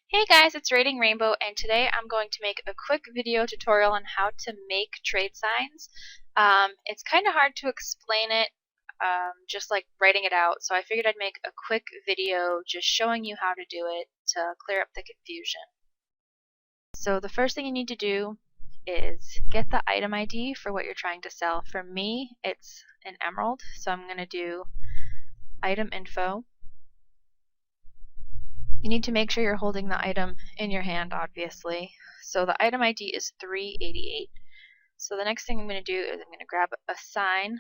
Hey guys, it's RaidingRainbow, and today I'm going to make a quick video tutorial on how to make trade signs. It's kind of hard to explain it just like writing it out, so I figured I'd make a quick video just showing you how to do it to clear up the confusion. So the first thing you need to do is get the item ID for what you're trying to sell. For me, it's an emerald, so I'm going to do item info. You need to make sure you're holding the item in your hand, obviously. So the item ID is 388. So the next thing I'm going to do is I'm going to grab a sign,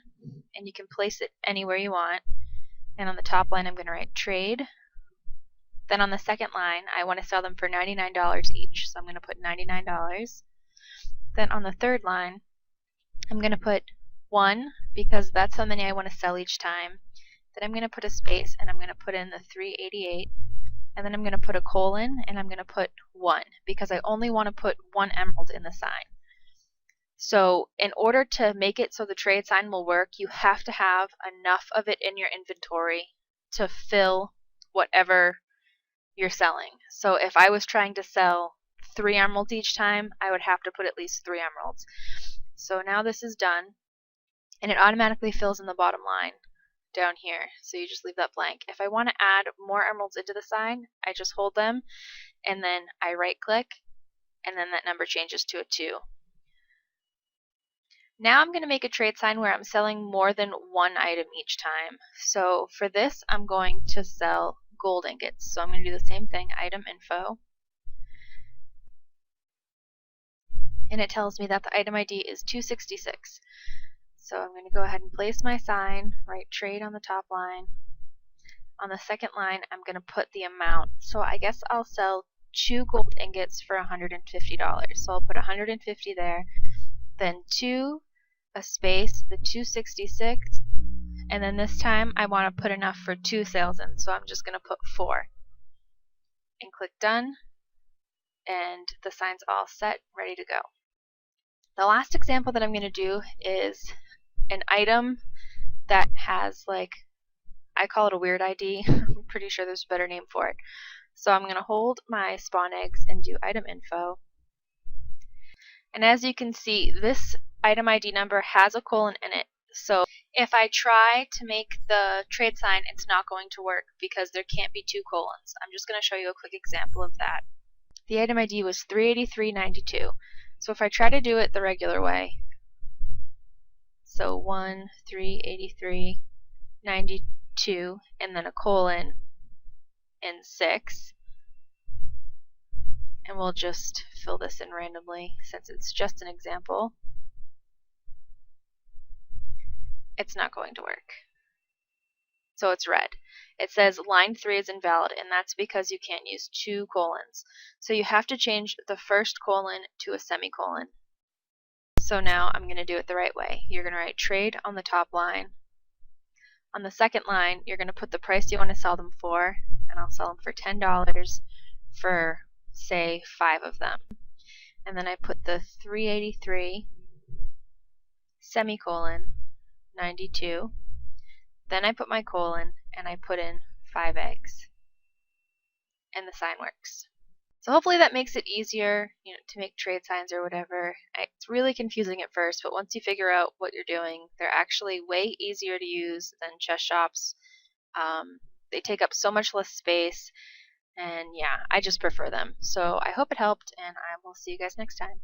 and you can place it anywhere you want. And on the top line I'm going to write trade. Then on the second line I want to sell them for $99 each, so I'm going to put $99. Then on the third line I'm going to put 1 because that's how many I want to sell each time. Then I'm going to put a space and I'm going to put in the 388. And then I'm going to put a colon and I'm going to put 1 because I only want to put 1 emerald in the sign. So in order to make it so the trade sign will work, you have to have enough of it in your inventory to fill whatever you're selling. So if I was trying to sell 3 emeralds each time, I would have to put at least 3 emeralds. So now this is done, and it automatically fills in the bottom line down here, so you just leave that blank. If I want to add more emeralds into the sign, I just hold them and then I right click, and then that number changes to a 2. Now I'm going to make a trade sign where I'm selling more than 1 item each time. So for this I'm going to sell gold ingots, so I'm going to do the same thing, item info, and it tells me that the item ID is 266. So I'm going to go ahead and place my sign, write trade on the top line. On the second line, I'm going to put the amount. So I guess I'll sell 2 gold ingots for $150. So I'll put 150 there, then 2, a space, the 266, and then this time I want to put enough for 2 sales in, so I'm just going to put 4. And click done, and the sign's all set, ready to go. The last example that I'm going to do is an item that has, like, I call it a weird ID. I'm pretty sure there's a better name for it. So I'm going to hold my spawn eggs and do item info. And as you can see, this item ID number has a colon in it. So if I try to make the trade sign, it's not going to work because there can't be 2 colons. I'm just going to show you a quick example of that. The item ID was 383.92. So if I try to do it the regular way, so 383.92 and then a colon and 6, and we'll just fill this in randomly since it's just an example. It's not going to work. So it's red. It says line 3 is invalid, and that's because you can't use 2 colons. So you have to change the first colon to a semicolon. So now I'm going to do it the right way. You're going to write trade on the top line. On the second line, you're going to put the price you want to sell them for, and I'll sell them for $10 for, say, 5 of them. And then I put the 383 semicolon 92. Then I put my colon and I put in 5 eggs. And the sign works. So hopefully that makes it easier, to make trade signs or whatever. It's really confusing at first, but once you figure out what you're doing, they're actually way easier to use than chess shops. They take up so much less space, and yeah, I just prefer them. So I hope it helped, and I will see you guys next time.